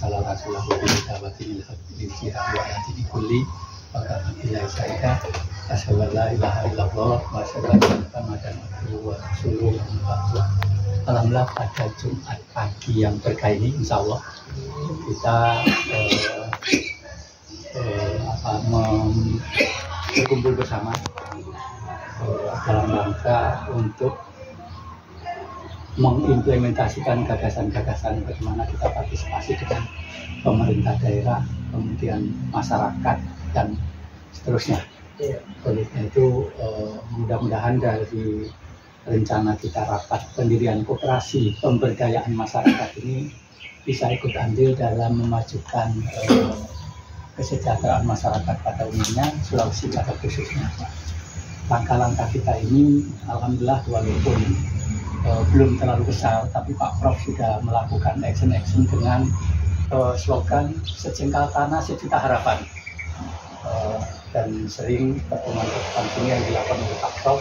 arsala rasulahu bil da'wati lil haqqi wa yahdi kulli wa kana billahi syahida. Asyhadu an la ilaha illallah wa asyhadu anna Muhammadan abduhu wa rasuluh. Alhamdulillah pada Jumat pagi yang berkah ini insya Allah kita berkumpul bersama dalam rangka untuk mengimplementasikan gagasan-gagasan bagaimana kita partisipasi dengan pemerintah daerah, kemudian masyarakat dan seterusnya. Oleh karena itu mudah-mudahan dari rencana kita rapat pendirian koperasi pemberdayaan masyarakat ini bisa ikut andil dalam memajukan kesejahteraan masyarakat pada umumnya, Sulawesi pada khususnya. Langkah-langkah kita ini alhamdulillah walaupun belum terlalu besar, tapi Pak Prof sudah melakukan action dengan slogan sejengkal tanah sejuta harapan, dan sering pertemuan-pertemuan ini yang dilakukan oleh Pak Prof,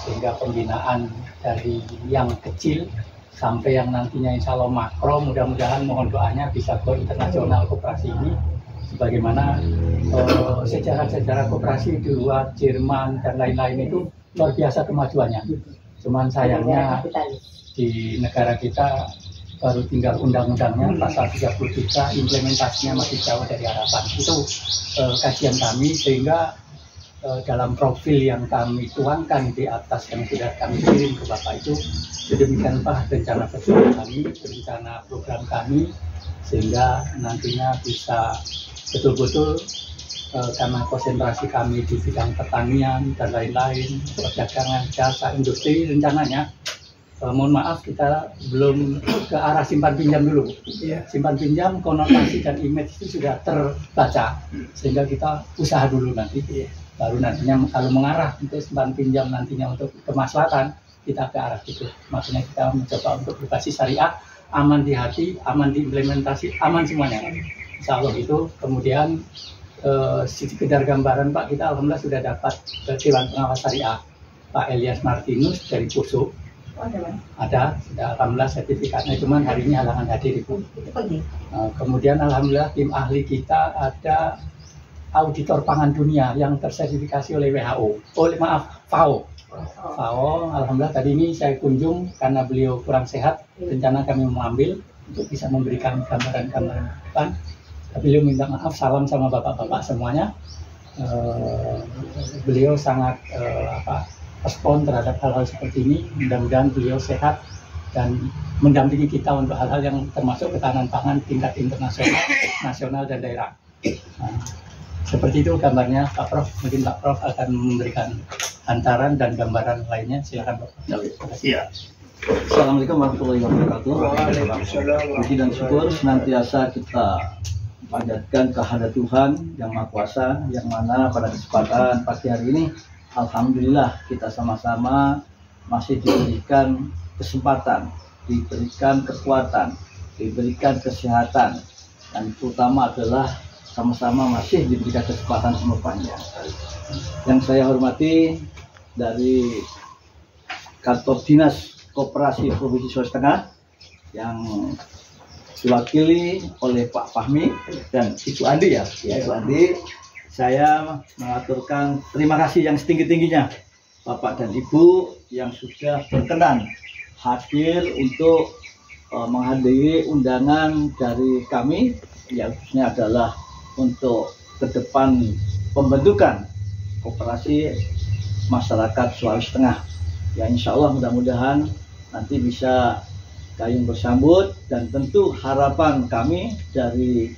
sehingga pembinaan dari yang kecil sampai yang nantinya insya Allah makro, mudah-mudahan mohon doanya bisa ke internasional koperasi ini, sebagaimana sejarah-sejarah koperasi di luar Jerman dan lain-lain itu luar biasa kemajuannya. Cuman sayangnya di negara kita baru tinggal undang-undangnya pasal 33, implementasinya masih jauh dari harapan. Itu kajian kami, sehingga dalam profil yang kami tuangkan di atas yang sudah kami kirim ke Bapak itu sedemikian rupa rencana perjuangan kami, rencana program kami, sehingga nantinya bisa betul-betul karena konsentrasi kami di bidang pertanian dan lain-lain, perdagangan, jasa, industri, rencananya mohon maaf kita belum ke arah simpan pinjam dulu. Simpan pinjam, konotasi dan image itu sudah terbaca, sehingga kita usaha dulu nanti, baru nantinya kalau mengarah untuk simpan pinjam nantinya untuk kemaslahatan, kita ke arah itu. Makanya kita mencoba untuk berbasis syariah, aman di hati, aman di implementasi, aman semuanya. Insya Allah itu. Kemudian sekedar gambaran Pak, kita alhamdulillah sudah dapat Dewan Pengawas Syariah Pak Elias Martinus dari Poso. Ada, sudah alhamdulillah sertifikatnya, cuman hari ini halangan hadir Ibu. Kemudian alhamdulillah tim ahli kita ada auditor pangan dunia yang tersertifikasi oleh WHO, FAO. Alhamdulillah tadi ini saya kunjung karena beliau kurang sehat, rencana kami mengambil untuk bisa memberikan gambaran-gambaran depan. Beliau minta maaf, salam sama bapak-bapak semuanya. Beliau sangat respon terhadap hal-hal seperti ini. Mudah-mudahan beliau sehat dan mendampingi kita untuk hal-hal yang termasuk ketahanan pangan tingkat internasional, nasional dan daerah. Seperti itu gambarnya Pak Prof. Mungkin Pak Prof akan memberikan hantaran dan gambaran lainnya. Silakan Pak. Iya. Assalamualaikum warahmatullahi wabarakatuh. Puji dan syukur senantiasa kita panjatkan kehadirat Tuhan yang Maha Kuasa, yang mana pada kesempatan pagi hari ini alhamdulillah kita sama-sama masih diberikan kesempatan, diberikan kekuatan, diberikan kesehatan, dan terutama adalah sama-sama masih diberikan kesempatan umur panjang. Yang saya hormati dari Kantor Dinas Koperasi Provinsi Sulawesi Tengah yang diwakili oleh Pak Fahmi dan Ibu Andi Ibu Andi, saya mengaturkan terima kasih yang setinggi-tingginya Bapak dan Ibu yang sudah berkenan hadir untuk menghadiri undangan dari kami, yang khususnya adalah untuk ke depan pembentukan koperasi masyarakat Sulawesi Tengah. Ya insya Allah mudah-mudahan nanti bisa gayung bersambut, dan tentu harapan kami dari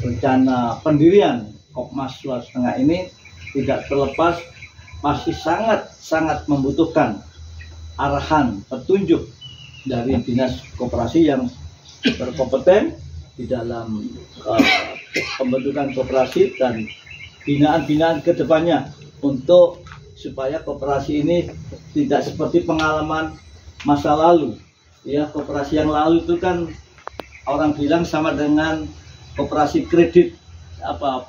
rencana pendirian Kopmas Sulawesi Tengah ini tidak terlepas masih sangat membutuhkan arahan petunjuk dari dinas koperasi yang berkompeten di dalam pembentukan koperasi dan binaan-binaan ke depannya, untuk supaya koperasi ini tidak seperti pengalaman masa lalu. Ya, koperasi yang lalu itu kan orang bilang sama dengan koperasi kredit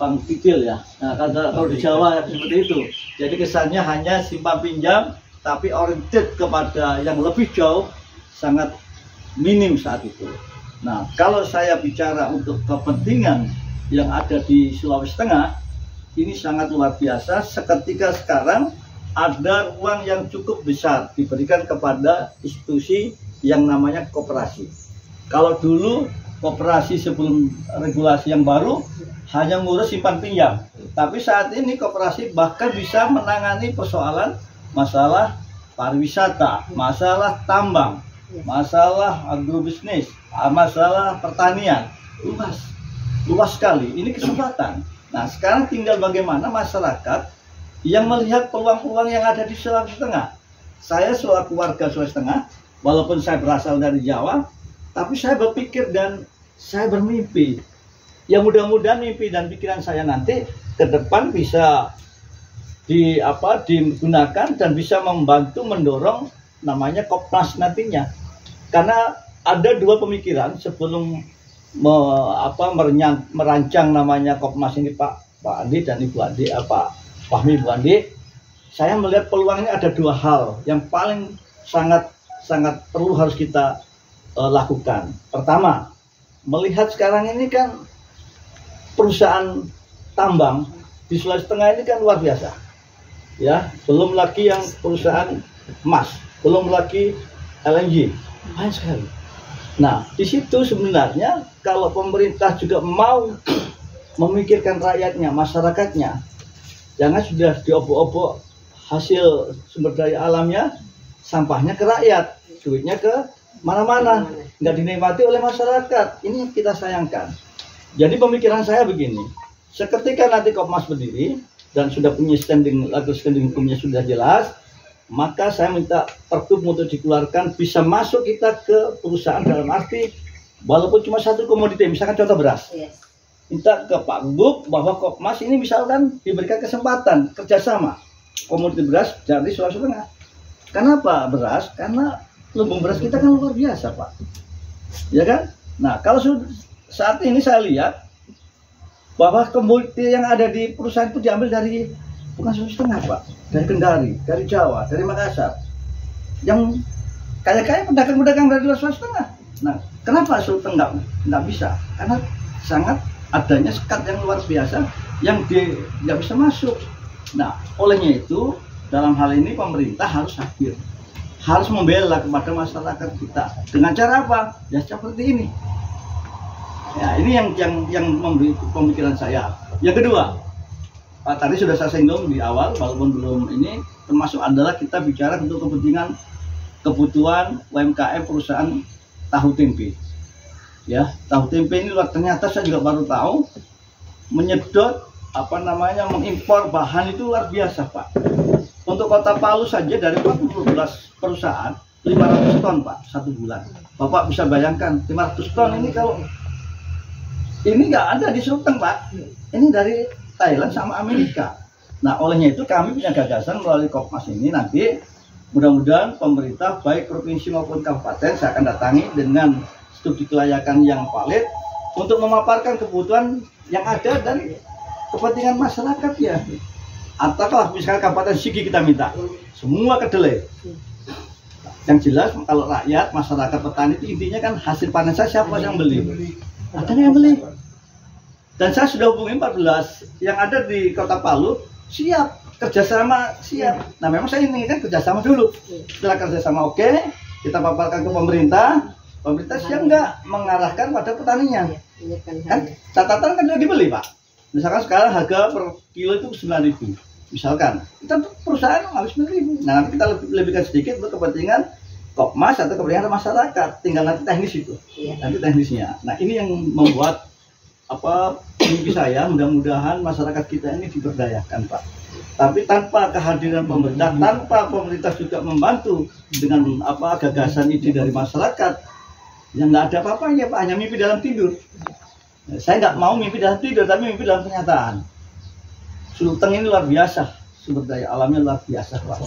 bank kecil ya. Nah, kalau di Jawa seperti itu. Jadi kesannya hanya simpan pinjam, tapi oriented kepada yang lebih jauh sangat minim saat itu. Nah, kalau saya bicara untuk kepentingan yang ada di Sulawesi Tengah, ini sangat luar biasa. Seketika sekarang ada ruang yang cukup besar diberikan kepada institusi yang namanya koperasi. Kalau dulu koperasi sebelum regulasi yang baru hanya ngurus simpan pinjam, tapi saat ini koperasi bahkan bisa menangani persoalan masalah pariwisata, masalah tambang, masalah agrobisnis, masalah pertanian. Luas sekali. Ini kesempatan. Nah, sekarang tinggal bagaimana masyarakat yang melihat peluang-peluang yang ada di Sulawesi Tengah. Saya selaku warga Sulawesi Tengah, walaupun saya berasal dari Jawa, tapi saya berpikir dan saya bermimpi. Ya mudah-mudahan mimpi dan pikiran saya nanti ke depan bisa digunakan dan bisa membantu mendorong namanya Kopnas nantinya. Karena ada dua pemikiran sebelum merancang namanya Kopnas ini Pak Andi dan Ibu Andi, Pak Fahmi, Ibu Andi. Saya melihat peluang ini ada dua hal yang paling sangat perlu harus kita lakukan. Pertama, melihat sekarang ini kan perusahaan tambang di Sulawesi Tengah ini kan luar biasa, ya. Belum lagi yang perusahaan emas, belum lagi LNG, banyak sekali. Nah, di situ sebenarnya kalau pemerintah juga mau memikirkan rakyatnya, masyarakatnya, jangan sudah diobok-obok hasil sumber daya alamnya, sampahnya ke rakyat, duitnya ke mana-mana, nggak dinikmati oleh masyarakat. Ini yang kita sayangkan. Jadi pemikiran saya begini, seketika nanti Kopmas berdiri dan sudah punya standing hukumnya sudah jelas, maka saya minta pergub untuk dikeluarkan, bisa masuk kita ke perusahaan dalam arti walaupun cuma satu komoditi, misalkan contoh beras. Minta ke Pak Gub bahwa Kopmas ini misalkan diberikan kesempatan kerjasama komoditi beras dari Sulawesi Tengah. Kenapa beras? Karena lumbung beras kita kan luar biasa, Pak. Ya kan? Nah, kalau saat ini saya lihat bahwa komoditi yang ada di perusahaan itu diambil dari bukan Sulawesi Tengah, Pak, dari Kendari, dari Jawa, dari Makassar, yang kaya-kaya pedagang-pedagang dari luar Sulawesi Tengah. Nah, kenapa Sulawesi Tengah nggak bisa? Karena sangat adanya sekat yang luar biasa yang nggak bisa masuk. Nah, olehnya itu dalam hal ini pemerintah harus hadir, harus membela kepada masyarakat kita dengan cara apa? Ya seperti ini. Ya, ini yang memberi pemikiran saya. Yang kedua, Pak tadi sudah saya singgung di awal, walaupun belum ini, termasuk adalah kita bicara untuk kebutuhan UMKM perusahaan tahu tempe. Ya, tahu tempe ini ternyata saya juga baru tahu menyedot mengimpor bahan itu luar biasa, Pak. Untuk Kota Palu saja dari 14 perusahaan 500 ton, Pak, satu bulan. Bapak bisa bayangkan 500 ton ini kalau ini nggak ada di Sulteng, Pak. Ini dari Thailand sama Amerika. Nah, olehnya itu kami punya gagasan melalui Kopmas ini nanti mudah-mudahan pemerintah baik provinsi maupun kabupaten saya akan datangi dengan studi kelayakan yang valid untuk memaparkan kebutuhan yang ada dan kepentingan masyarakat ya. Atau kalau misalnya Kabupaten Sigi kita minta semua kedelai. Yang jelas kalau rakyat, masyarakat, petani itu intinya kan hasil panen saya siapa yang beli? Ada yang beli. Dan saya sudah hubungi 14 yang ada di Kota Palu, siap kerjasama, siap. Nah, memang saya inginkan kerjasama dulu. Setelah kerjasama oke, kita paparkan ke pemerintah. Pemerintah siap nggak mengarahkan pada petaninya? Kan catatan kan sudah dibeli, Pak. Misalkan sekarang harga per kilo itu 9.000. Misalkan kita perusahaan harus 9.000. Nah, nanti kita lebihkan sedikit untuk kepentingan Kopmas atau kepentingan masyarakat. Tinggal nanti teknis itu. Nanti teknisnya. Nah, ini yang membuat mimpi saya, mudah-mudahan masyarakat kita ini diberdayakan, Pak. Tapi tanpa kehadiran pemerintah, tanpa pemerintah juga membantu dengan gagasan ide dari masyarakat, yang nggak ada apa-apanya, Pak, hanya mimpi dalam tidur. Saya nggak mau mimpi dalam tidur, tapi mimpi dalam kenyataan. Sulteng ini luar biasa, sumber daya alamnya luar biasa, Pak.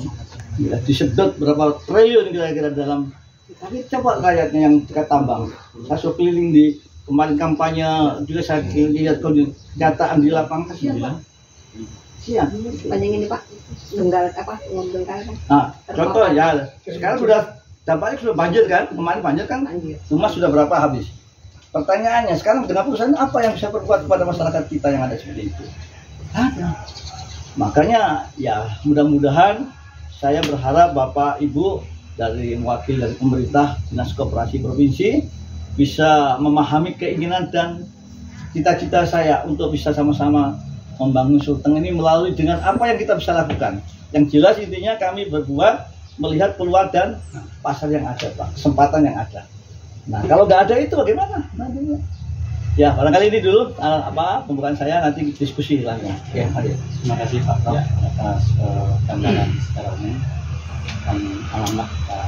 Ya, disedot berapa triliun kira-kira dalam, tapi coba rakyatnya yang dekat tambang. Saya sudah keliling di kemarin kampanye juga saya lihat kenyataan di lapangan, siap, Pak. Siap. Banyak ini, Pak. Benggal apa? Nah, contoh ya, sekarang sudah dampaknya sudah banjir kan? Kemarin banjir kan? Rumah sudah berapa habis? Pertanyaannya sekarang dengan perusahaan apa yang bisa berbuat kepada masyarakat kita yang ada seperti itu? Ada. Makanya ya mudah-mudahan saya berharap Bapak Ibu dari wakil dari pemerintah Dinas Koperasi Provinsi bisa memahami keinginan dan cita-cita saya untuk bisa sama-sama membangun Sulteng ini melalui dengan apa yang kita bisa lakukan. Yang jelas intinya kami berbuat melihat peluang dan pasar yang ada, Pak, kesempatan yang ada. Nah, kalau nggak ada itu bagaimana nantinya? Ya, barangkali ini dulu pembukaan saya, nanti diskusi lainnya. Ya, terima kasih Pak Prof atas gambaran secara umum dan alamat Pak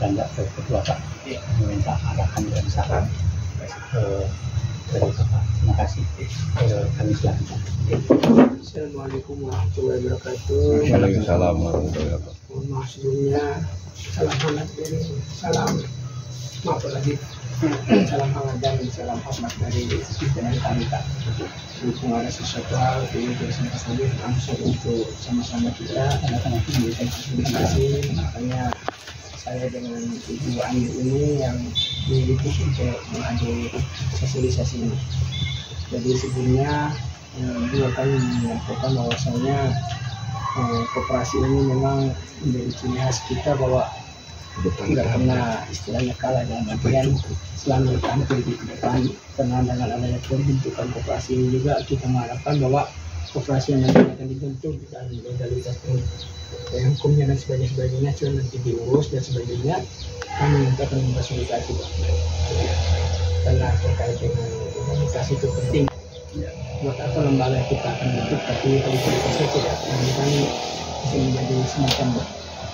Ganda ke Ketua Pak meminta arahan dan saran dari Bapak. Terima kasih. Kami silakan. Assalamualaikum warahmatullahi wabarakatuh. Waalaikumsalam warahmatullahi wabarakatuh. Mohon maaf sebelumnya, salam hangat dari salam maaf lagi salam hangat dan salam hormat dari pimpinan kami Pak. Dukung ada sesuatu hal yang bersama saja langsung untuk sama-sama kita memberikan fasilitasi. Makanya saya dengan Ibu Ani ini yang dididik untuk menghadiri sosialisasi ini. Jadi sebelumnya beliau kami menyampaikan bahwasanya koperasi ini memang menjadi ciri khas kita bahwa tidak pernah istilahnya kalah dalam artian selalu tampil di depan. Karena dengan adanya pembentukan koperasi ini juga kita mengharapkan bahwa koperasi yang nanti akan dibentuk dan legalitas hukumnya dan sebagainya sudah nanti diurus dan sebagainya, kami minta akan memfasilitasi karena terkait dengan komunikasi itu penting. Buat apa lembaga kita akan bentuk tapi kualitasnya tidak, kami bisa menjadi semacam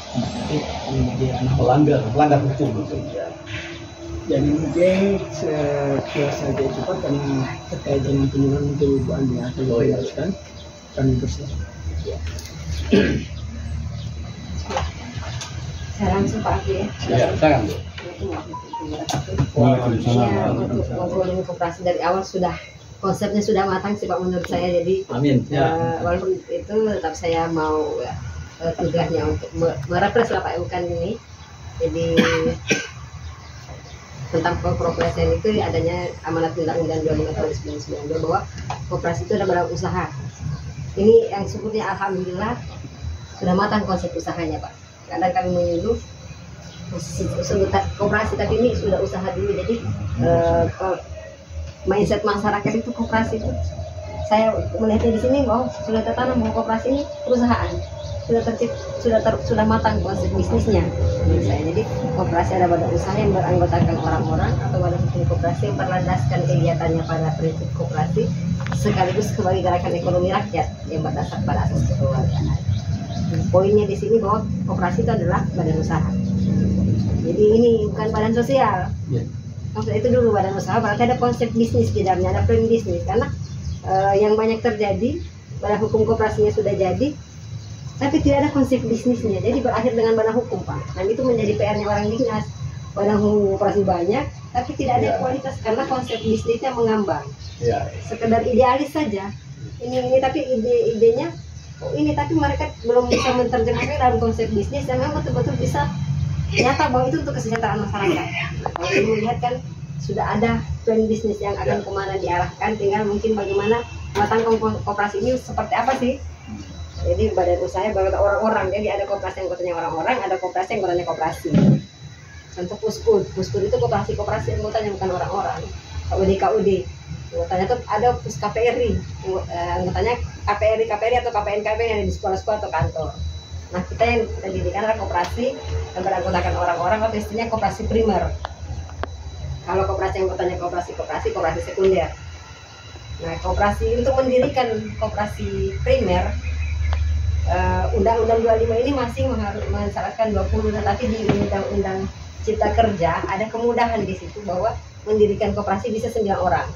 nanti menjadi anak Pelanggar hukum. jadi mungkin sekilas saja itu Pak, karena terkait dengan penyuluhan mungkin Ibu Andi akan menjelaskan kami bersiap. Saya langsung Pak Aki ya. Ya, silakan Bu. Waalaikumsalam. Untuk ngobrolin koperasi dari awal sudah konsepnya sudah matang sih Pak menurut saya. Jadi Amin. Ya. walaupun itu tetap saya mau tugasnya untuk merepres lah Pak bukan ini. Jadi tentang koperasian itu adanya amanat Undang-Undang 25 tahun 1992 bahwa koperasi itu adalah badan usaha. Ini yang syukurnya alhamdulillah sudah matang konsep usahanya Pak. Kadang kami menyuruh koperasi tapi ini sudah usaha dulu. Jadi mindset masyarakat itu koperasi itu saya melihatnya di sini bahwa sudah tertanam bahwa koperasi ini perusahaan sudah matang konsep bisnisnya menurut saya. Jadi koperasi ada badan usaha yang beranggotakan orang-orang atau badan hukum koperasi yang berlandaskan kegiatannya pada prinsip koperasi sekaligus sebagai gerakan ekonomi rakyat yang berdasar pada asas kekeluargaan. Poinnya di sini bahwa koperasi itu adalah badan usaha. Jadi ini bukan badan sosial. Maksud itu dulu badan usaha berarti ada konsep bisnis di dalamnya, ada plan bisnis. Karena yang banyak terjadi badan hukum koperasinya sudah jadi tapi tidak ada konsep bisnisnya, jadi berakhir dengan badan hukum Pak. Dan itu menjadi PR-nya orang dinas. Badan hukum koperasi banyak tapi tidak ada kualitas karena konsep bisnisnya mengambang. Sekedar idealis saja. Ini tapi idenya ini tapi mereka belum bisa menerjemahkan dalam konsep bisnis yang memang betul-betul bisa nyata bahwa itu untuk kesejahteraan masyarakat. Kalau kita melihat kan sudah ada plan bisnis yang akan kemana diarahkan, tinggal mungkin bagaimana matangkan koperasi ini seperti apa sih. Jadi badan usaha berangkat orang-orang, jadi ada koperasi yang anggotanya orang-orang, ada koperasi yang anggotanya koperasi. Contoh Puskud itu koperasi anggotanya bukan orang-orang. KUD anggotanya tuh ada KPRI, anggotanya KPRI atau KPNKP yang ada di sekolah-sekolah atau kantor. Nah kita yang kita didirikan adalah koperasi yang beranggotakan orang-orang atau istilahnya koperasi primer. Kalau koperasi yang anggotanya koperasi sekunder. Nah koperasi untuk mendirikan koperasi primer, Undang-Undang 25 ini masih mensyaratkan 20, tetapi di Undang-Undang Cipta Kerja ada kemudahan di situ bahwa mendirikan koperasi bisa 9 orang.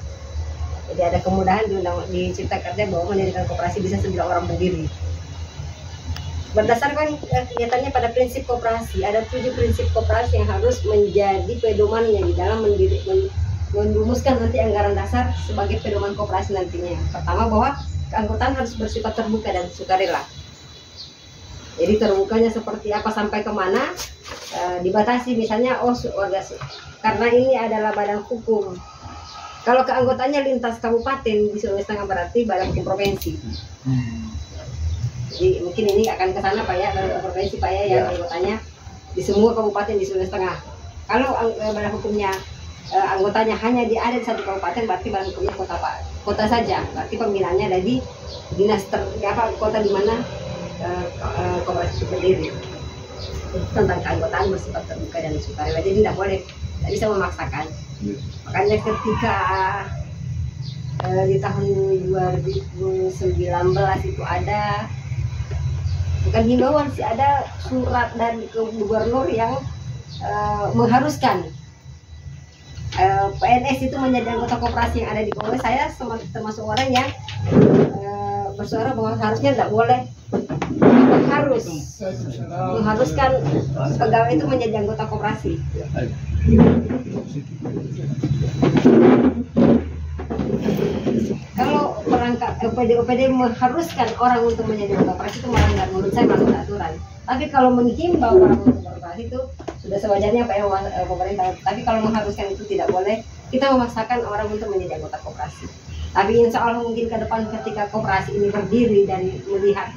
Jadi ada kemudahan di Cipta Kerja bahwa mendirikan koperasi bisa 9 orang berdiri. Berdasarkan kegiatannya pada prinsip koperasi, ada 7 prinsip koperasi yang harus menjadi pedomannya di dalam merumuskan nanti anggaran dasar sebagai pedoman koperasi nantinya. Pertama bahwa keanggotaan harus bersifat terbuka dan sukarela. Jadi terbukanya seperti apa sampai kemana dibatasi, misalnya warga karena ini adalah badan hukum. Kalau keanggotaannya lintas kabupaten di Sulawesi Tengah berarti badan hukum provinsi. Jadi mungkin ini akan ke sana Pak ya, badan hukum provinsi Pak ya, yang anggotanya di semua kabupaten di Sulawesi Tengah. Kalau badan hukumnya anggotanya hanya ada di satu kabupaten, berarti badan hukumnya kota saja. Berarti pembinaannya ada di dinas kota di mana koperasi itu berdiri. Tentang keanggotaan bersifat terbuka dan sukarela, jadi tidak boleh, tidak bisa memaksakan. Makanya ketika di tahun 2019 itu ada, bukan himbauan sih, ada surat dari gubernur yang mengharuskan PNS itu menjadi anggota koperasi yang ada di Kowe. Saya termasuk orang yang bersuara bahwa harusnya tidak boleh, harus mengharuskan pegawai itu menjadi anggota koperasi. Kalau perangkat OPD mengharuskan orang untuk menjadi anggota koperasi itu melanggar, menurut saya melanggar aturan. Tapi kalau menghimbau orang untuk koperasi itu sudah sewajarnya Pak ya, pemerintah. Tapi kalau mengharuskan itu tidak boleh. Kita memaksakan orang untuk menjadi anggota koperasi. Tapi insya Allah mungkin ke depan ketika koperasi ini berdiri dan melihat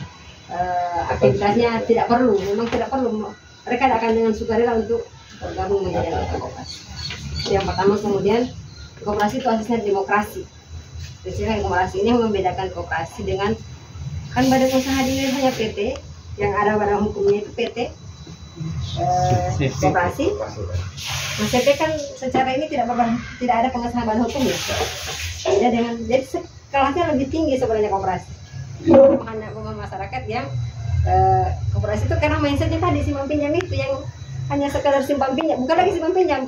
aktivitasnya tidak perlu, memang tidak perlu, mereka akan dengan sukarela untuk bergabung menjadi anggota koperasi. Yang pertama, kemudian koperasi itu asasnya demokrasi. Prinsipnya koperasi ini membedakan koperasi dengan kan badan usaha di Indonesia PT, yang ada badan hukumnya itu PT, koperasi. Nah, PT kan secara ini tidak ada pengesahan badan hukumnya. Beda dengan, jadi kelasnya lebih tinggi sebenarnya koperasi. Hanya masyarakat yang koperasi itu karena mindsetnya tadi simpan pinjam itu yang hanya sekedar simpan pinjam, bukan lagi simpan pinjam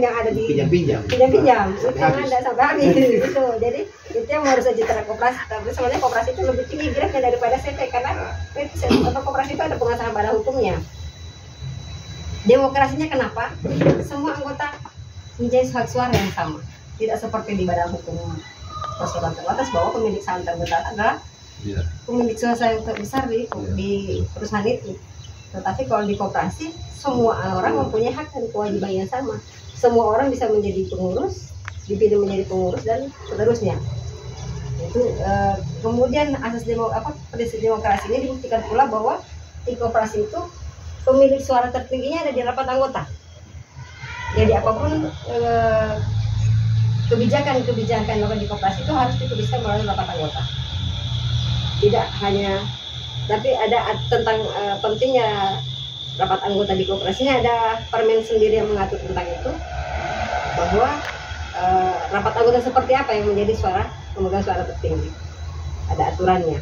yang ada di pinjam itu yang ada sampai habis gitu. Jadi itu yang harus citra koperasi. Tapi sebenarnya koperasi itu lebih tinggi grade daripada CT karena koperasi itu ada pengesahan badan hukumnya. Demokrasinya kenapa? Semua anggota menjadi hak suara yang sama, tidak seperti di badan hukum persoalan terbatas bahwa pemilik saham terbesar adalah pemilik swasta yang terbesar di perusahaan itu. Tetapi kalau di koperasi semua orang mempunyai hak dan kewajiban yang sama. Semua orang bisa menjadi pengurus, dipilih menjadi pengurus dan seterusnya. Itu kemudian asas prinsip demokrasi ini dibuktikan pula bahwa di koperasi itu pemilik suara tertingginya ada di rapat anggota. Jadi apapun kebijakan di koperasi itu harus dituliskan melalui rapat anggota. Tidak hanya, tapi ada tentang pentingnya rapat anggota di koperasinya, ada permen sendiri yang mengatur tentang itu, bahwa rapat anggota seperti apa yang menjadi pemegang suara tertinggi, ada aturannya.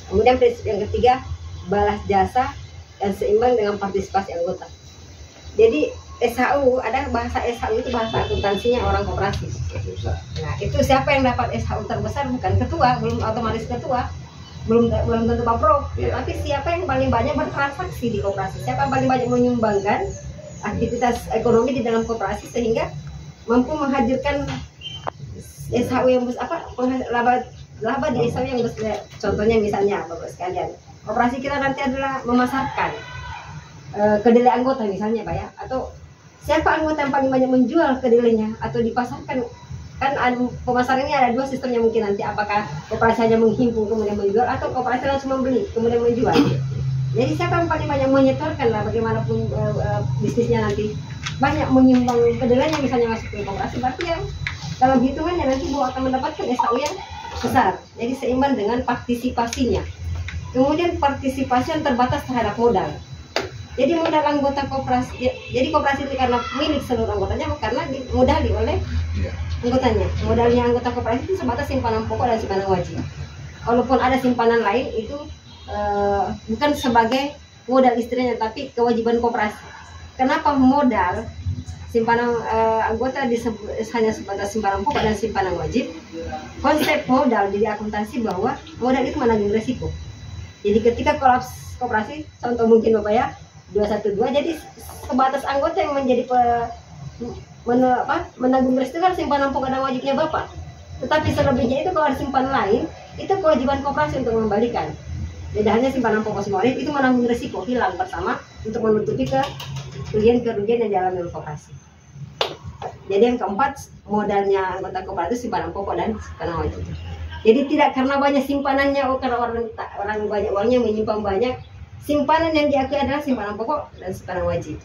Kemudian prinsip yang ketiga, balas jasa dan seimbang dengan partisipasi anggota. Jadi SHU, ada bahasa SHU itu bahasa akuntansinya orang koperasi. Nah itu siapa yang dapat SHU terbesar, bukan ketua, belum otomatis ketua, belum tentu Pak Pro, tapi siapa yang paling banyak bertransaksi di koperasi, siapa yang paling banyak menyumbangkan aktivitas ekonomi di dalam koperasi sehingga mampu menghadirkan SHU yang laba di SHU yang besar. Contohnya misalnya Bapak sekalian, koperasi kita nanti adalah memasarkan kedelai anggota misalnya Pak ya, atau siapa anggota yang paling banyak menjual kedelainya atau dipasarkan. Kan pemasaran ini ada dua sistemnya mungkin nanti, apakah koperasi hanya menghimpun kemudian menjual atau koperasi langsung membeli kemudian menjual. Jadi siapa yang paling banyak menyetorkan lah, bagaimanapun bisnisnya nanti banyak menyumbang kedelainya misalnya masuk ke koperasi, berarti yang dalam hitungannya nanti bahwa akan mendapatkan SHU yang besar. Jadi seimbang dengan partisipasinya. Kemudian partisipasi yang terbatas terhadap modal. Jadi modal anggota koperasi, jadi koperasi itu karena milik seluruh anggotanya, karena dimodali oleh anggotanya. Modalnya anggota koperasi itu sebatas simpanan pokok dan simpanan wajib. Kalaupun ada simpanan lain itu bukan sebagai modal istilahnya, tapi kewajiban koperasi. Kenapa modal simpanan anggota hanya sebatas simpanan pokok dan simpanan wajib? Konsep modal di akuntansi bahwa modal itu menanggung resiko. Jadi ketika kolaps koperasi, contoh mungkin Bapak ya 212, jadi sebatas anggota yang menjadi menanggung resiko kan simpanan pokok dan wajibnya Bapak. Tetapi selebihnya itu kalau ada simpanan lain, itu kewajiban koperasi untuk mengembalikan. Jadi hanya simpanan pokok simpanan wajib itu menanggung resiko hilang bersama untuk menutupi kerugian yang dialami oleh koperasi. Jadi yang keempat, modalnya anggota kooperatif simpanan pokok dan simpanan wajib. Jadi tidak karena banyak simpanannya, karena orang banyak uangnya menyimpan banyak, simpanan yang diakui adalah simpanan pokok dan simpanan wajib.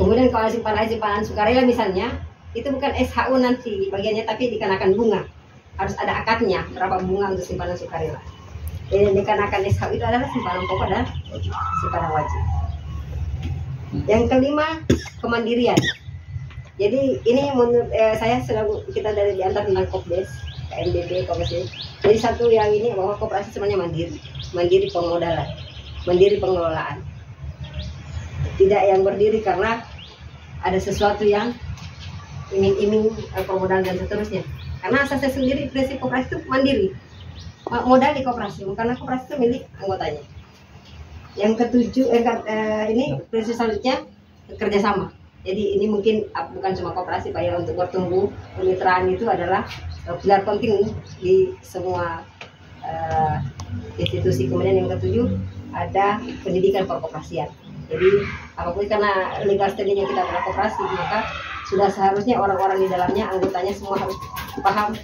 Kemudian kalau simpanan sukarela misalnya, itu bukan SHU nanti bagiannya, tapi dikenakan bunga. Harus ada akadnya berapa bunga untuk simpanan sukarela. Jadi yang dikenakan SHU itu adalah simpanan pokok dan simpanan wajib. Yang kelima, kemandirian. Jadi ini menurut saya kita dari diantar tentang Kopdes, KMDB, Kopdes. Jadi satu yang ini bahwa koperasi sebenarnya mandiri pemodalan, mandiri pengelolaan. Tidak yang berdiri karena ada sesuatu yang iming-iming permodalan dan seterusnya. Karena asasnya sendiri prinsip koperasi itu mandiri, modal di koperasi, karena koperasi itu milik anggotanya. Yang ketujuh, ini prinsip selanjutnya kerjasama. Jadi ini mungkin bukan cuma koperasi Pak ya, untuk bertumbuh kemitraan itu adalah pilar penting di semua institusi. Kemudian yang ketujuh ada pendidikan perkoperasian. Jadi apapun karena legal standingnya kita adalah koperasi, maka sudah seharusnya orang-orang di dalamnya, anggotanya semua harus paham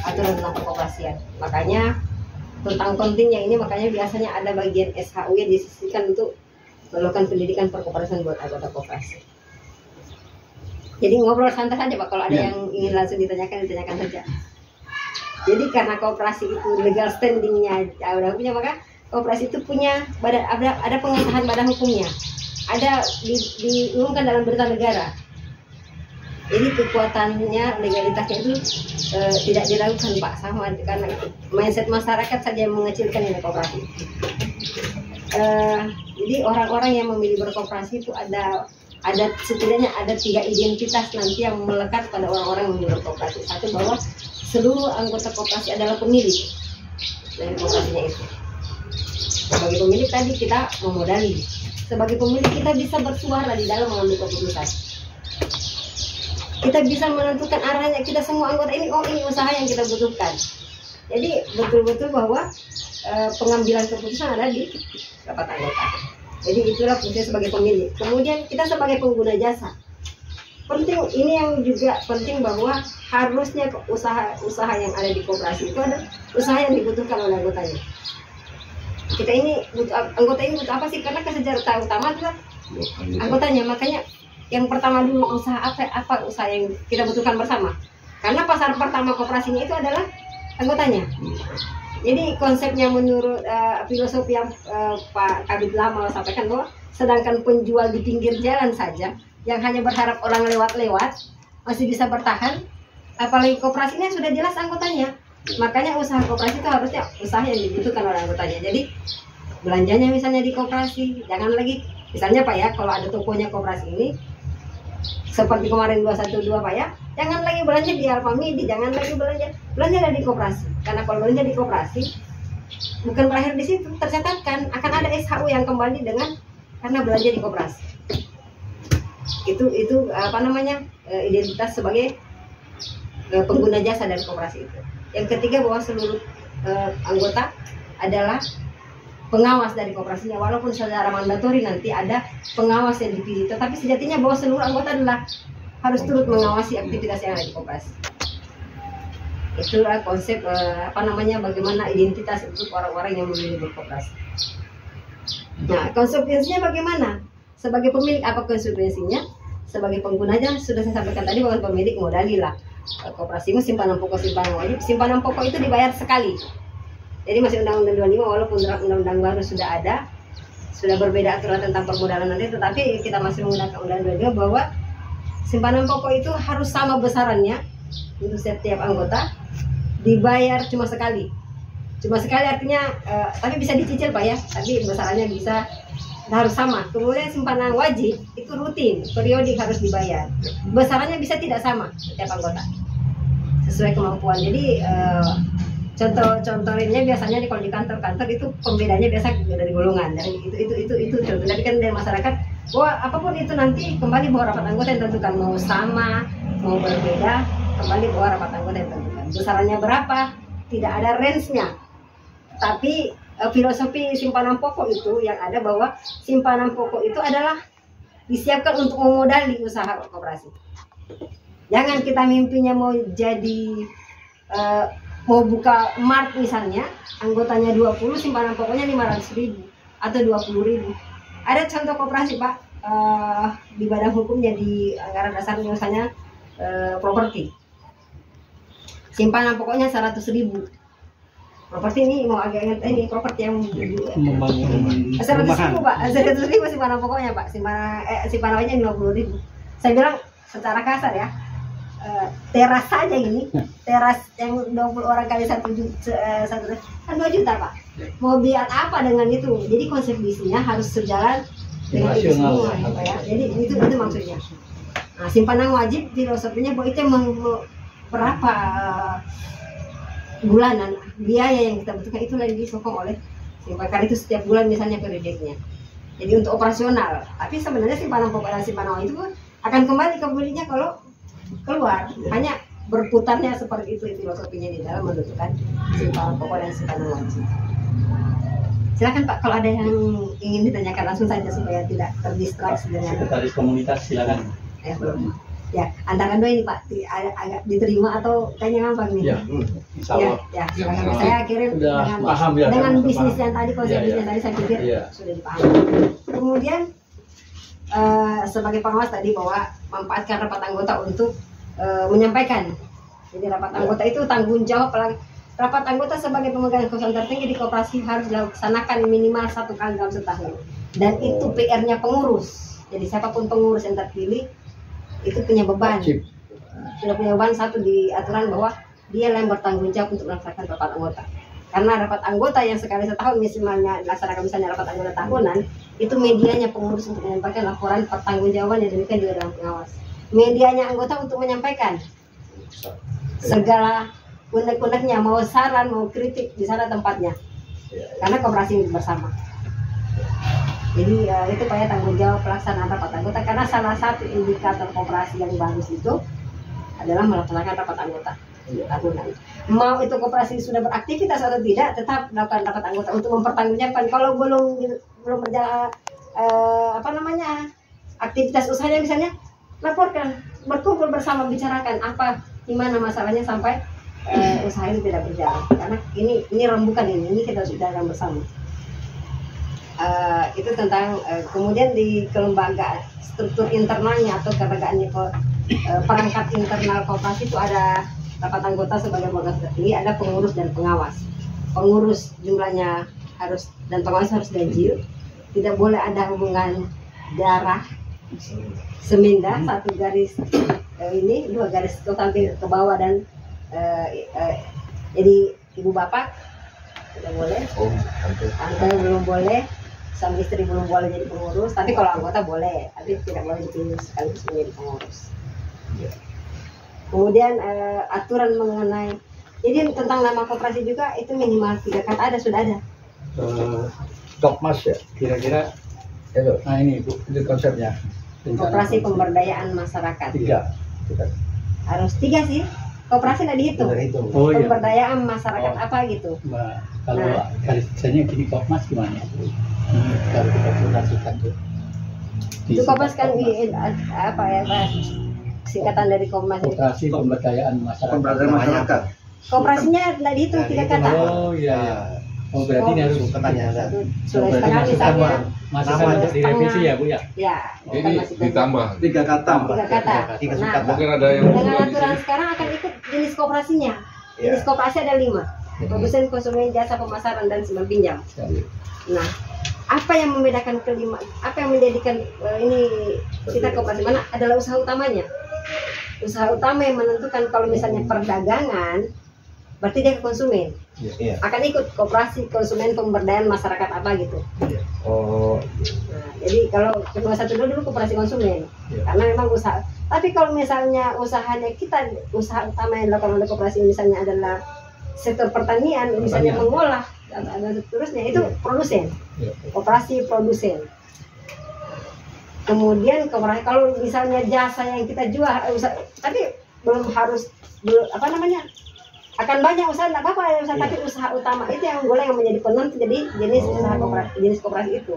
aturan tentang perkoperasian. Makanya tentang pentingnya ini, makanya biasanya ada bagian SHU yang disisihkan untuk melakukan pendidikan perkoperasian buat anggota koperasi. Jadi ngobrol santai saja Pak, kalau ada yang ingin langsung ditanyakan saja. Jadi karena koperasi itu legal standingnya udah punya, maka koperasi itu punya ada pengesahan badan hukumnya, ada diumumkan dalam berita negara. Jadi kekuatannya, legalitasnya itu tidak diragukan Pak, sama karena itu mindset masyarakat saja yang mengecilkan ini koperasi. Jadi orang-orang yang memilih berkoperasi itu ada setidaknya ada 3 identitas nanti yang melekat pada orang-orang yang memilih berkoperasi. Satu, bahwa seluruh anggota koperasi adalah pemilik dari koperasinya itu. Sebagai pemilik tadi kita memodali, sebagai pemilik kita bisa bersuara di dalam mengambil keputusan. Kita bisa menentukan arahnya, kita semua anggota ini, ini usaha yang kita butuhkan. Jadi betul-betul bahwa pengambilan keputusan ada di rapat anggota. Jadi itulah fungsi sebagai pemilik. Kemudian kita sebagai pengguna jasa. Penting, ini yang juga penting bahwa harusnya usaha yang ada di koperasi itu ada usaha yang dibutuhkan oleh anggotanya. Kita ini anggota ini butuh apa sih? Karena kesejahteraan utama adalah anggotanya. Makanya yang pertama dulu usaha apa usaha yang kita butuhkan bersama. Karena pasar pertama koperasinya itu adalah anggotanya. Jadi konsepnya menurut filosofi yang Pak Kabid Lama sampaikan, bahwa sedangkan penjual di pinggir jalan saja yang hanya berharap orang lewat-lewat masih bisa bertahan, apalagi koperasi ini sudah jelas anggotanya. Makanya usaha koperasi itu harusnya usaha yang dibutuhkan oleh anggotanya. Jadi belanjanya misalnya di koperasi, jangan lagi misalnya Pak ya, kalau ada tokonya koperasi ini seperti kemarin 212 Pak ya, jangan lagi belanja di Alfamidi, jangan lagi belanja di koperasi. Karena kalau belanja di koperasi bukan berakhir di situ, tercatatkan akan ada SHU yang kembali dengan karena belanja di koperasi. Itu apa namanya, identitas sebagai pengguna jasa dari koperasi itu. Yang ketiga, bahwa seluruh anggota adalah pengawas dari koperasinya, walaupun secara mandatori nanti ada pengawas yang dipilih, tetapi sejatinya bahwa seluruh anggota adalah harus turut mengawasi aktivitas yang ada di koperasi. Itulah konsep bagaimana identitas untuk orang-orang yang memilih berkoperasi. Nah, konsekuensinya bagaimana? Sebagai pemilik apa konsekuensinya? Sebagai penggunanya sudah saya sampaikan tadi, bahwa pemilik modalilah koperasimu simpanan pokok, simpanan wajib. Simpanan pokok itu dibayar sekali. Jadi masih Undang-Undang 25, walaupun undang-undang baru sudah ada, sudah berbeda aturan tentang permodalan nanti, tetapi kita masih menggunakan Undang-Undang 25 bahwa simpanan pokok itu harus sama besarannya untuk setiap anggota, dibayar cuma sekali. Cuma sekali artinya, tapi bisa dicicil Pak ya, tapi besarannya harus sama. Kemudian simpanan wajib itu rutin, periodik harus dibayar. Besarannya bisa tidak sama setiap anggota, sesuai kemampuan. Jadi contohnya biasanya kalau di kantor-kantor itu pembedanya biasa dari golongan. Dari itu contoh. Tapi kan dari masyarakat, bahwa apapun itu nanti kembali bahwa rapat anggota yang tentukan, mau sama mau berbeda, kembali bahwa rapat anggota yang tentukan. Besarannya berapa? Tidak ada range-nya. Tapi filosofi simpanan pokok itu yang ada, bahwa simpanan pokok itu adalah disiapkan untuk memodali usaha koperasi. Jangan kita mimpinya mau jadi mau buka mart misalnya, anggotanya 20, simpanan pokoknya 500.000 atau 20.000. Ada contoh koperasi Pak, di badan hukum jadi anggaran dasar misalnya properti. Simpanan pokoknya 100.000. Properti ini mau agak ingat ini properti yang membangun 100.000 Pak, 100.000 simpanan pokoknya Pak, simpanannya 50.000. Saya bilang secara kasar ya, teras saja ini, teras yang 20 orang kali 1 juta, kan 2 juta Pak. Mau biar apa dengan itu? Jadi konsep bisnisnya harus sejalan dengan itu semua ya. Jadi itu maksudnya. Nah, simpanan wajib filosofinya bahwa itu berapa bulanan biaya yang kita butuhkan itu lagi disokong oleh simpanan itu setiap bulan misalnya kreditnya. Jadi untuk operasional, tapi sebenarnya simpanan pokok dan simpanan wajib itu akan kembali ke pemiliknya kalau keluar. Hanya berputarnya seperti itu filosofinya di dalam menentukan simpanan pokok dan simpanan wajib. Silakan Pak, kalau ada yang ingin ditanyakan langsung saja supaya tidak terdistraksi dengan sekretaris komunitas, silakan. Ya, antara dua ini Pak, agak diterima atau kayaknya gampang nih? Ya, insya Allah. Ya, silakan. Saya kirim Sudah dengan, paham ya, dengan teman-teman. bisnis yang tadi, konsep Ya, ya. bisnis tadi saya pikir Ya. sudah dipahami. Kemudian sebagai pengawas tadi bahwa memanfaatkan rapat anggota untuk menyampaikan. Jadi rapat anggota itu tanggung jawab rapat anggota sebagai pemegang kekuasaan tertinggi di koperasi harus dilaksanakan minimal 1 kali dalam setahun. Dan itu PR-nya pengurus. Jadi siapapun pengurus yang terpilih itu punya beban. Wajib. Sudah punya beban satu di aturan bahwa dia yang bertanggung jawab untuk melaksanakan rapat anggota. Karena rapat anggota yang sekali setahun misalnya dilaksanakan misalnya rapat anggota tahunan, itu medianya pengurus untuk menyampaikan laporan pertanggungjawaban yang demikian juga dalam pengawas. Medianya anggota untuk menyampaikan segala unek-uneknya, mau saran, mau kritik, di sana tempatnya. Karena koperasi bersama. Jadi itu kayak tanggung jawab pelaksanaan rapat anggota, karena salah satu indikator koperasi yang bagus itu adalah melaksanakan rapat anggota tahunan. Mau itu koperasi sudah beraktivitas atau tidak, tetap melakukan rapat anggota untuk mempertanggungjawabkan. Kalau belum berjalan aktivitas usahanya misalnya, laporkan, berkumpul bersama, bicarakan apa gimana masalahnya sampai usaha ini tidak berjalan. Karena ini rembukan ini kita sudah dalam bersama. Itu tentang kemudian di kelembagaan struktur internalnya atau kelembagaan perangkat internal koperasi itu ada rapat anggota sebagai pemegang tertinggi, ada pengurus dan pengawas. Pengurus jumlahnya harus dan pengawas harus ganjil, tidak boleh ada hubungan darah semenda, satu garis ini, 2 garis ke samping ke bawah dan jadi ibu bapak tidak boleh, tante belum boleh, suami istri belum boleh jadi pengurus, tapi kalau anggota boleh, tapi tidak boleh dipilih sekaligus menjadi pengurus. Kemudian aturan mengenai, jadi tentang nama koperasi juga itu minimal 3 kata ada, sudah ada. Kopmas ya, Kira-kira, itu. nah ini Bu, Itu konsepnya. Koperasi pemberdayaan masyarakat. 3. Harus 3 sih. Koperasi nggak dihitung. Oh iya. Pemberdayaan masyarakat apa gitu. Mbak, kalau garis besarnya gini, Kopmas gimana? Kalau kita konsultasikan tuh. Itu Kopmas kan apa ya Pak? Singkatan dari Kopmas. Koperasi pemberdayaan masyarakat. Pemberdayaan masyarakat. Koperasinya nggak dihitung 3 kata. Oh iya. Oh berarti ini harus Sudah setengah misalnya. masukan untuk direvisi ya Bu ya? Ya. bukan masih ditambah 3 kata. 3 kata. Nah, mungkin ada yang dengan aturan sekarang akan ikut jenis koperasinya. Jenis koperasi ada 5. Produsen, konsumen, jasa pemasaran, dan simpan pinjam. Nah, apa yang membedakan kelima? Apa yang menjadikan ini kita koperasi mana adalah usaha utamanya. Usaha utama yang menentukan kalau misalnya perdagangan, berarti dia ke konsumen. Akan ikut koperasi konsumen pemberdayaan masyarakat apa gitu. Oh. Nah, jadi kalau kedua satu dulu koperasi konsumen, karena memang usaha. Tapi kalau misalnya usahanya kita, usaha utama yang dilakukan oleh koperasi misalnya adalah sektor pertanian, misalnya mengolah dan seterusnya, itu produsen, koperasi produsen. Kemudian koperasi kalau misalnya jasa yang kita jual, tapi belum harus akan banyak usaha, tidak apa-apa ya usaha, tapi usaha utama itu yang boleh yang menjadi penentu jadi jenis usaha koperasi, jenis koperasi itu.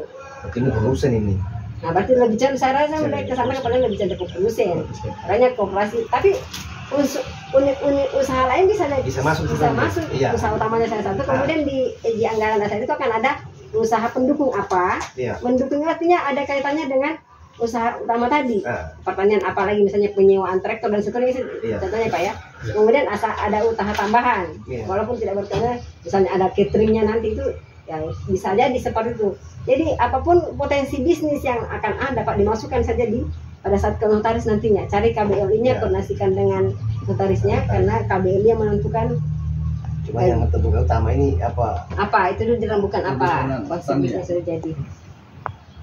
Ini produsen ini. Nah berarti lebih cenderung, saya rasa mereka kesana kepada lebih cenderung ke produsen. Makanya koperasi, tapi unit-unit usaha lain bisa masuk. Iya. Usaha utamanya saya satu, kemudian di anggaran dasar itu akan ada usaha pendukung apa? Iya. Pendukung artinya ada kaitannya dengan usaha utama tadi. Pertanyaan apalagi misalnya penyewaan traktor dan seterusnya, contohnya Pak ya. Kemudian ada usaha tambahan, walaupun tidak bertanya, misalnya ada cateringnya nanti itu, ya bisa jadi seperti itu. Jadi apapun potensi bisnis yang akan ada Pak, dimasukkan saja pada saat ke notaris nantinya. Cari KBLI-nya, koordinasikan dengan notarisnya, karena KBLI yang menentukan. Cuma yang menentukan utama ini apa? Apa itu dulu bukan apa konsep bisnis sudah jadi.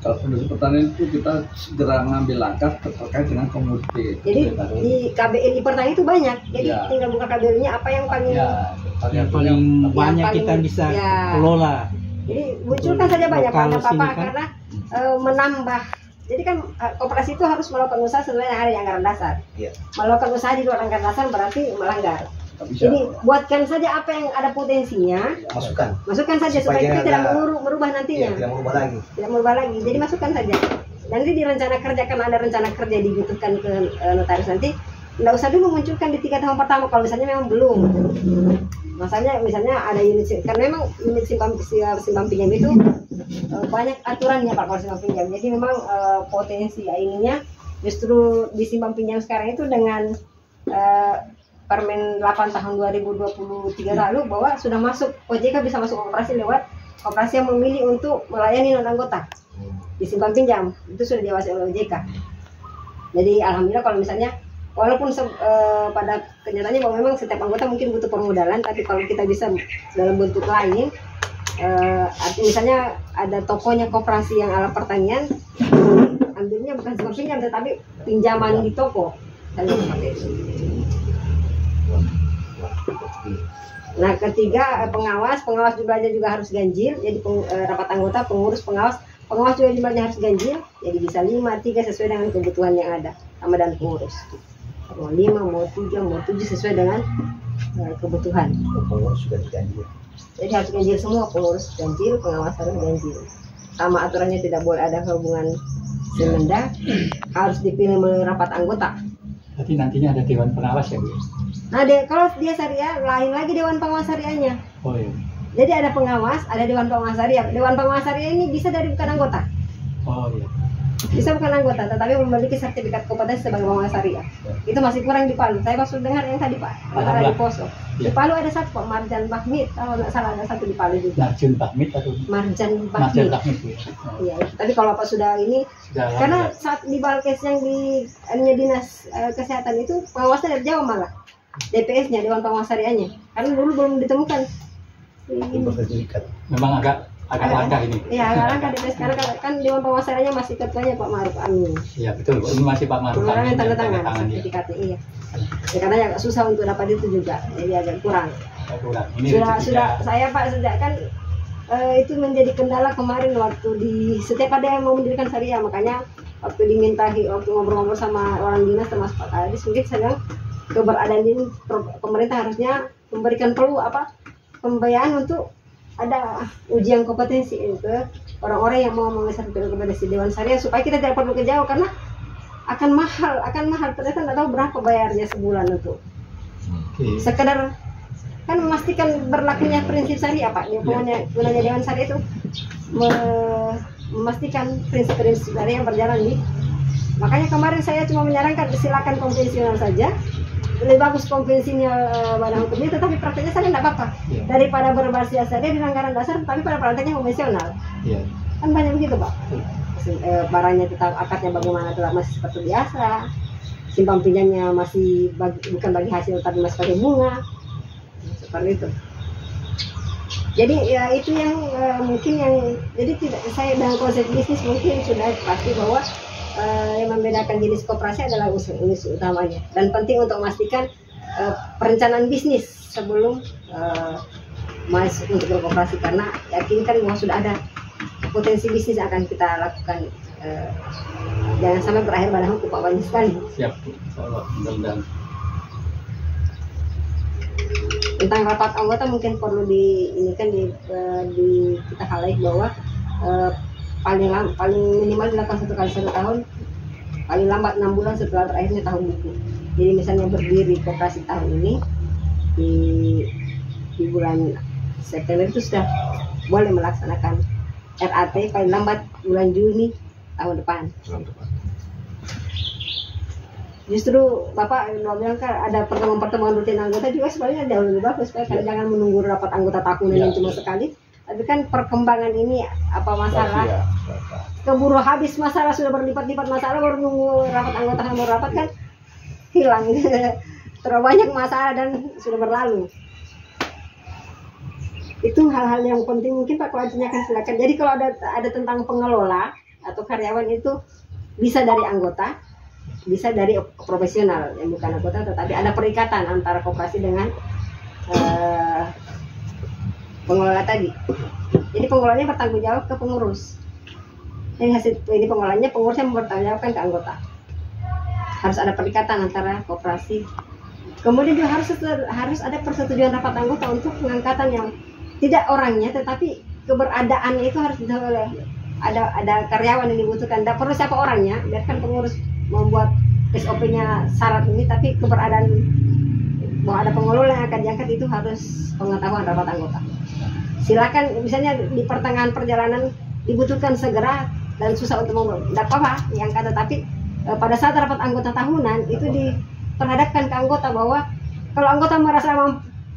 Kalau produksi pertanian itu kita segera ngambil langkah terkait dengan komoditi. Jadi di KBLI pertanian itu banyak. Jadi tinggal buka KBLI-nya apa yang paling banyak kita bisa kelola. Jadi munculkan saja banyak karena menambah. Jadi kan koperasi itu harus melakukan usaha sesuai dengan ada anggaran dasar. Melakukan usaha di luar anggaran dasar berarti melanggar. Jadi buatkan saja apa yang ada potensinya, masukkan saja supaya kita tidak merubah nantinya. Tidak merubah lagi. Jadi masukkan saja. Nanti di rencana kerja, kan ada rencana kerja dibutuhkan ke notaris nanti. Tidak usah dulu munculkan di 3 tahun pertama kalau misalnya memang belum. Misalnya ada unit, karena memang unit simpan pinjam itu banyak aturannya Pak kalau simpan pinjam. Jadi memang potensi ininya justru di simpan pinjam sekarang itu dengan Permen 8 tahun 2023 lalu bahwa sudah masuk, OJK bisa masuk operasi lewat operasi yang memilih untuk melayani non anggota di simpan pinjam, itu sudah diawasi oleh OJK. Jadi alhamdulillah kalau misalnya walaupun pada kenyataannya bahwa memang setiap anggota mungkin butuh permodalan, tapi kalau kita bisa dalam bentuk lain, artinya misalnya ada tokonya koperasi yang ala pertanian, ambilnya bukan simpan pinjam tetapi pinjaman di toko, seperti itu. Nah ketiga, pengawas jumlahnya juga harus ganjil. Jadi rapat anggota, pengurus, pengawas juga jumlahnya harus ganjil. Jadi bisa 5, 3 sesuai dengan kebutuhan yang ada, sama dan pengurus. Mau 5, mau 7 sesuai dengan kebutuhan. Pengurus sudah diganjil. Jadi harus ganjil semua, pengurus ganjil, pengawas harus ganjil. Sama aturannya tidak boleh ada hubungan semenda, harus dipilih melalui rapat anggota. Berarti nantinya ada dewan pengawas ya Bu? Nah, kalau dia syariah, lain lagi dewan pengawas syariahnya. Oh iya. Jadi ada pengawas, ada dewan pengawas syariah. Dewan pengawas syariah ini bisa dari bukan anggota. Oh iya. Bisa bukan anggota, tetapi memiliki sertifikat kompetensi sebagai pengawas syariah. Itu masih kurang di Palu. Saya baru dengar yang tadi Pak, Pak di Poso. Di Palu ada satu Pak, Marjan Bahmid. Kalau nggak salah ada satu di Palu juga. Marjan Bahmid atau? Marjan Bahmid. Iya. Tapi kalau Pak sudah ini, karena saat di Balkes yang di dinas kesehatan itu pengawasnya dari Jawa malah. DPS-nya, Dewan Pengawas Syariahnya, karena dulu belum ditemukan. Memang agak langka ini. Iya, agak langka DPS karena kan Dewan Pengawas Syariahnya masih ketuanya Pak Maruf Amin. Iya betul, ini masih Pak Maruf Amin. Tanda tangan sertifikatnya, iya. Ya, karena agak susah untuk dapat itu juga, jadi agak kurang. Sudah saya Pak sejak kan itu menjadi kendala kemarin waktu setiap ada yang mau mendirikan syariah, makanya waktu dimintai waktu ngobrol-ngobrol sama orang dinas termasuk Pak Kadis, mungkin saya bilang keberadaan ini pemerintah harusnya memberikan pembiayaan untuk ada ujian kompetensi ke orang-orang yang mau mengeser kompetensi Dewan Syariah supaya kita tidak perlu ke jauh karena akan mahal ternyata tidak tahu berapa bayarnya sebulan untuk sekedar kan memastikan berlakunya prinsip syariah Pak. Gunanya Dewan Syariah itu memastikan prinsip-prinsip syariah berjalan nih. Makanya kemarin saya cuma menyarankan silakan konvensional saja. Lebih bagus konvensinya badan hukumnya, tetapi prakteknya saya tidak apa-apa daripada berbasis syariah di anggaran dasar tapi pada prakteknya konvensional. Kan banyak begitu Pak. Barangnya tetap akadnya bagaimana tetap masih seperti biasa, simpan pinjamnya masih bukan bagi hasil tapi masih pakai bunga, seperti itu. Jadi ya itu yang mungkin yang jadi tidak saya dalam konsep bisnis mungkin sudah pasti bahwa yang membedakan jenis koperasi adalah unsur utamanya dan penting untuk memastikan perencanaan bisnis sebelum masuk untuk berkoperasi karena yakinkan bahwa sudah ada potensi bisnis yang akan kita lakukan, jangan sampai berakhir pada hukum Pak banyak sekali. Siap, mudah-mudahan. Tentang rapat anggota mungkin perlu kita highlight bahwa paling minimal dilakukan 1 kali 1 tahun, paling lambat 6 bulan setelah terakhirnya tahun buku. Jadi misalnya berdiri koperasi tahun ini di bulan September itu sudah boleh melaksanakan RAT paling lambat bulan Juni tahun depan. Justru Bapak mau bilang kan ada pertemuan-pertemuan rutin anggota juga sebenarnya jauh lebih bagus supaya kalian jangan menunggu rapat anggota tahunan yang cuma sekali. Tapi kan perkembangan ini apa masalah keburu habis masalah, sudah berlipat-lipat masalah, baru nunggu rapat anggota yang baru rapat kan hilang. Terlalu banyak masalah dan sudah berlalu. Itu hal-hal yang penting mungkin Pak kalau ditanyakan silakan. Jadi kalau ada tentang pengelola atau karyawan itu bisa dari anggota, bisa dari profesional yang bukan anggota, tetapi ada perikatan antara koperasi dengan pengelola tadi. Jadi pengelolanya bertanggung jawab ke pengurus. Ini pengelolanya, pengurusnya mempertanggungjawabkan ke anggota. Harus ada perikatan antara koperasi. Kemudian juga harus ada persetujuan rapat anggota untuk pengangkatan yang tidak orangnya, tetapi keberadaannya itu harus ada karyawan yang dibutuhkan. Tidak perlu siapa orangnya, biarkan pengurus membuat SOP-nya syarat ini, tapi keberadaan bahwa ada pengelola yang akan diangkat itu harus pengetahuan rapat anggota. Silakan misalnya di pertengahan perjalanan dibutuhkan segera dan susah untuk tidak apa-apa diangkat, tetapi pada saat rapat anggota tahunan itu diperhadapkan ke anggota bahwa kalau anggota merasa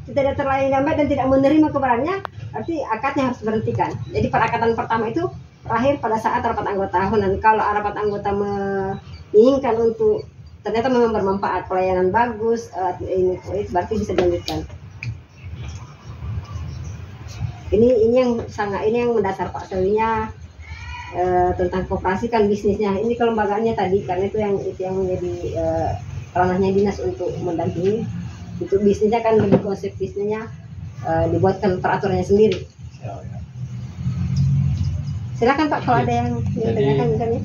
tidak terlayani dengan baik dan tidak menerima kebenarannya, berarti akadnya harus berhentikan. Jadi perakatan pertama itu terakhir pada saat rapat anggota tahunan. Kalau rapat anggota menginginkan untuk ternyata memang bermanfaat, pelayanan bagus, ini berarti bisa dilanjutkan. Ini yang mendasar Pak Selinya tentang koperasi kan bisnisnya. Ini kelembagaannya tadi karena itu yang menjadi ranahnya dinas untuk mendampingi. Untuk bisnisnya kan lebih konsep bisnisnya dibuatkan peraturannya sendiri. Silakan Pak kalau ada yang ditanyakan misalnya.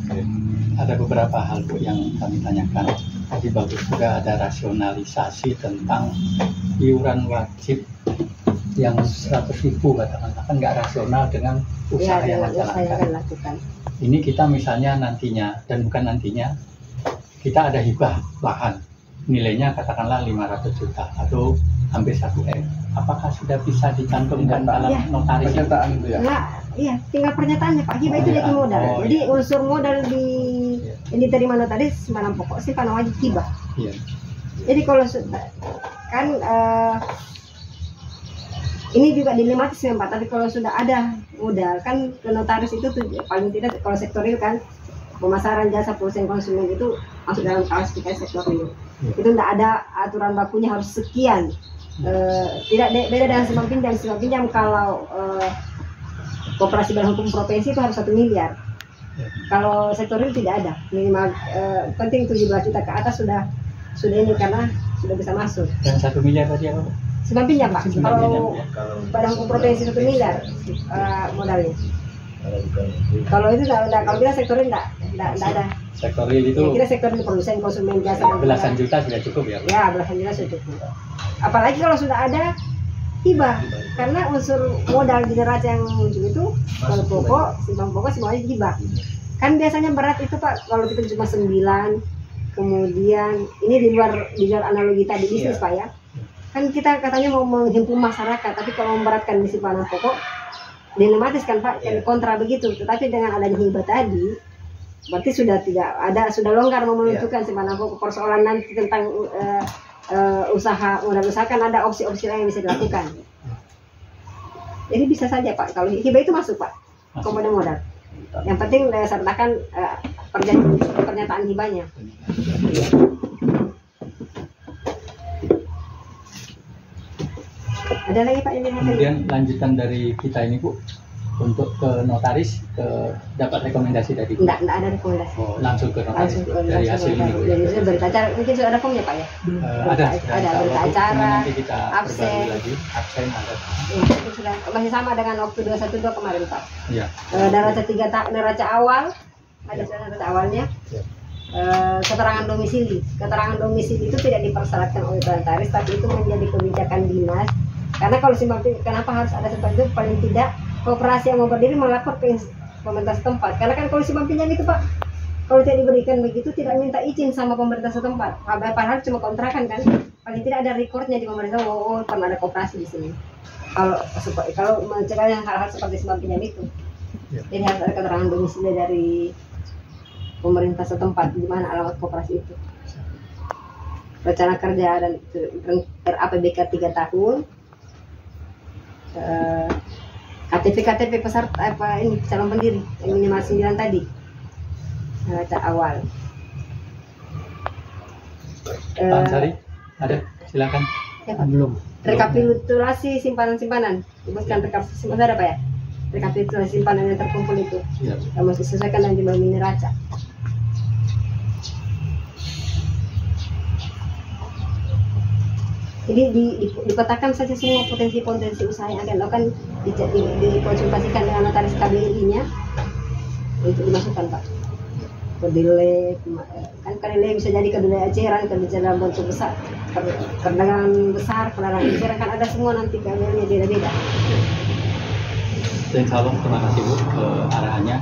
Ada beberapa hal Bu yang kami tanyakan. Tadi bagus juga ada rasionalisasi tentang iuran wajib yang 100.000 katakanlah, kan nggak rasional dengan usaha yang dilakukan. Ini kita misalnya nantinya, dan bukan nantinya, kita ada hibah lahan nilainya katakanlah 500 juta atau hampir 1 M. Apakah sudah bisa dicantumkan dalam notaris? Pernyataan itu ya? Iya, tinggal pernyataannya Pak. Hibah itu jadi modal. Jadi unsur modal yang diterima notaris barang pokok sih karena wajib hibah. Iya. Jadi kalau kan ini juga dilematis memang Pak, tapi kalau sudah ada modal kan ke notaris itu paling tidak kalau sektor real kan pemasaran jasa perusahaan konsumen itu masuk dalam klasifikasi sektor real. Itu tidak ada aturan bakunya harus sekian. Tidak beda dengan simpan pinjam. Simpan pinjam kalau koperasi badan hukum provinsi itu harus 1 miliar. Kalau sektor real tidak ada, minimal penting 17 juta ke atas sudah ini karena sudah bisa masuk. Dan 1 miliar tadi apa? Simpan pinjam Pak. Kalau badan hukum provinsi 1 miliar modalnya. Kalau itu kalau kita sektor real tidak ada. Sektor real itu kita sektor real produsen konsumen jasa belasan juta sudah cukup ya? Ya, belasan juta sudah cukup. Apalagi kalau sudah ada hibah, karena unsur modal di neraca yang muncul itu kalau pokok, simpan pokok semuanya hibah. Kan biasanya berat itu Pak, kalau kita cuma 9, kemudian ini di luar analogi tadi bisnis Pak ya. Kan kita katanya mau menghimpun masyarakat, tapi kalau memberatkan di simpanan pokok, dilematis kan Pak, kontra begitu. Tetapi dengan adanya hibah tadi, berarti sudah tidak ada, sudah longgar menentukan simpanan pokok. Persoalan nanti tentang usaha, modal usaha kan ada opsi-opsi lain yang bisa dilakukan. Jadi bisa saja Pak, kalau hibah itu masuk Pak, komponen modal. Yang penting sertakan pernyataan hibahnya. Ada lagi Pak yang kemudian lanjutan dari kita ini Bu, untuk ke notaris dapat rekomendasi dari Bu? Enggak ada rekomendasi. Oh, langsung ke notaris dari hasil ini Bu. Jadi berita acara mungkin sudah ada formnya Pak ya? Ada berita acara, nanti kita perbarui lagi, absen ada. Itu sudah masih sama dengan waktu 212 kemarin Pak. Iya. Neraca awal ada neraca awalnya. Keterangan domisili itu tidak dipersyaratkan oleh notaris, tapi itu menjadi kebijakan dinas. Karena kalau kenapa harus ada seperti itu? Paling tidak koperasi yang mau berdiri melapor ke pemerintah setempat. Karena kan kalau simpan pinjam itu Pak, kalau tidak diberikan begitu tidak minta izin sama pemerintah setempat. Padahal cuma kontrakan kan, paling tidak ada recordnya di pemerintah. Oh pernah ada koperasi di sini. Kalau mencegah yang hal-hal seperti simpan pinjam itu, jadi harus ada keterangan domisili dari pemerintah setempat di mana alamat koperasi itu. Rencana kerja dan RAPBK 3 tahun. KTP peserta calon pendiri yang minimal 9 tadi. Data awal. Pak Ansari, ada? Silakan. Ya, Pak. Belum. Rekapitulasi simpanan. Sebutkan rekapitulasi ada Pak ya? Rekapitulasi simpanan yang terkumpul itu. Iya. Yang mesti disesuaikan dengan jumlah mini neraca. Jadi dipetakan saja semua potensi-potensi usaha yang akan dilakukan, dikonsultasikan dengan notaris KBRI-nya untuk dimasukkan Pak. Kedelai, kan kedelai bisa jadi kedelai eceran, kedelai dalam bentuk besar, perdagangan besar, perdagangan eceran kan ada semua nanti KBRI-nya beda-beda. Insya Allah, terima kasih Bu arahannya.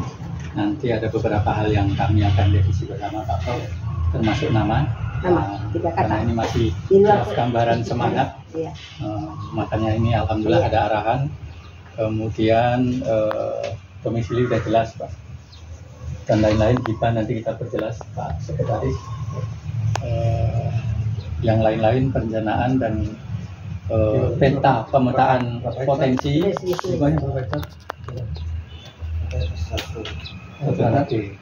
Nanti ada beberapa hal yang kami akan revisi bersama Pak Prof, termasuk nama 3 kata. Karena ini masih gambaran semangat. Iya. Makanya ini alhamdulillah ada arahan. Kemudian domisili sudah jelas Pak. Dan lain-lain kita nanti kita perjelas Pak Sekretaris. Yang lain-lain perencanaan dan peta pemetaan potensi. Nanti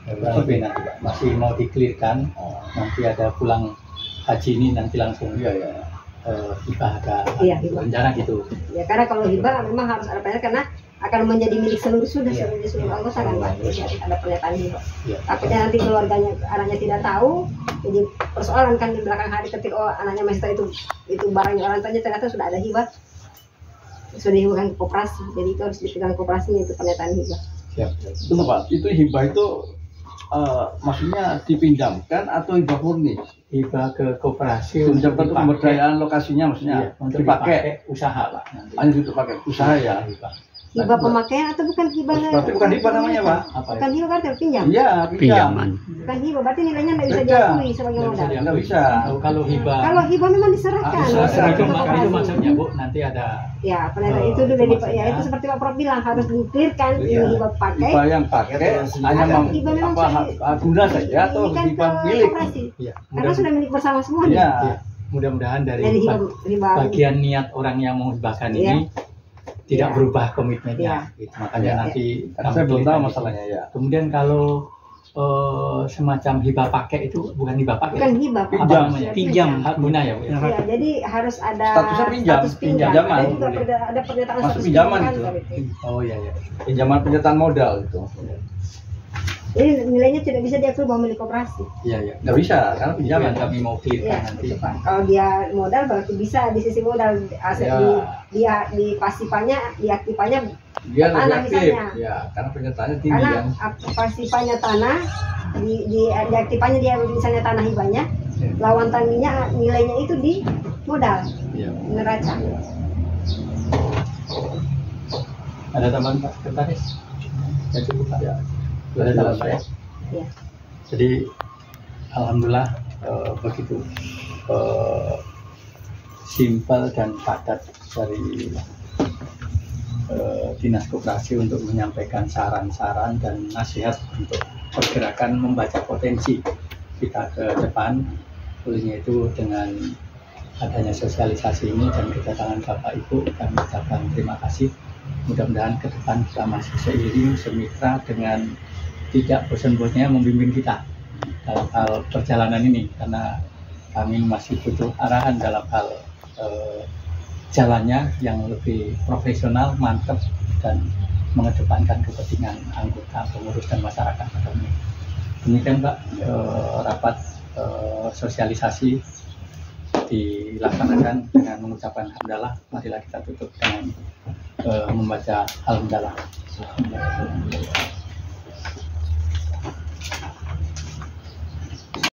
masih mau dikelirkan. Nanti ada pulang haji ini nanti langsung hibah ada rencana gitu. Ya karena kalau hibah memang harus ada pernyataan karena akan menjadi milik seluruh anggota kan Pak. Jadi ada pernyataan hibah. Takutnya nanti keluarganya anaknya tidak tahu, jadi persoalan kan di belakang hari ketika anaknya masih tahu itu barangnya orang tuanya ternyata sudah ada hibah, sudah dihubungkan ke koperasi. Jadi itu harus dipegang koperasinya itu pernyataan hibah. Tunggu Pak, itu hibah itu maksudnya dipinjamkan atau hibah murni? Hibah ke koperasi untuk pemberdayaan lokasinya maksudnya untuk dipakai usaha Pak. Hanya untuk pakai usaha ya. Hibah pemakaian atau bukan hibah? Berarti bukan hibah namanya Pak? Bukan hibah berarti pinjam? Iya, pinjaman. Bukan hibah, berarti nilainya tidak bisa diakui sebagai modal. Nggak bisa. Kalau hibah. Kalau hibah memang diserahkan. Itu maksudnya Bu, nanti ada. Ya, pernyataan itu dulu ya itu seperti Pak Prof bilang harus dikelirkan ini hibah pakai. Hibah yang pakai hanya guna saja atau hibah milik. Karena sudah milik bersama semuanya. Mudah-mudahan dari bagian niat orang yang menghibahkan ini tidak berubah komitmennya. Makanya nanti saya belum tahu masalahnya ya. Kemudian kalau semacam hibah pakai itu bukan hibah pakai. Bukan hibah, pinjam hak guna ya Bu. Ya, jadi harus ada statusnya pinjam. Ada juga ada pernyataan status pinjaman itu. Oh iya. Pinjaman penyertaan modal itu. Jadi nilainya tidak bisa diakui bahwa milik koperasi. Iya. Nggak bisa karena pinjaman. Kami mau clear nanti. Kalau dia modal berarti bisa di sisi modal aset dia di pasifanya, di aktifannya dia tanah aktif. misalnya. Ya, karena penyertaannya tinggi karena kan. pasifanya tanah, di aktifannya dia misalnya tanah hibahnya, lawan tangginya nilainya itu di modal. Neraca. Ada tambahan Pak Sekretaris? Ya cukup Pak. Ada tambahan Pak ya? Jadi alhamdulillah begitu simpel dan padat dari Dinas Koperasi untuk menyampaikan saran-saran dan nasihat untuk pergerakan membaca potensi kita ke depan. Olehnya itu dengan adanya sosialisasi ini dan kedatangan Bapak Ibu, kami ucapkan terima kasih. Mudah-mudahan ke depan kita masih seiring semitra dengan tidak bosan-bosannya membimbing kita dalam hal perjalanan ini, karena kami masih butuh arahan dalam hal jalannya yang lebih profesional, mantap, dan mengedepankan kepentingan anggota, pengurus, dan masyarakat pada umumnya. Demikian Pak, rapat sosialisasi dilaksanakan dengan mengucapkan hamdalah. Marilah kita tutup dengan membaca alhamdulillah.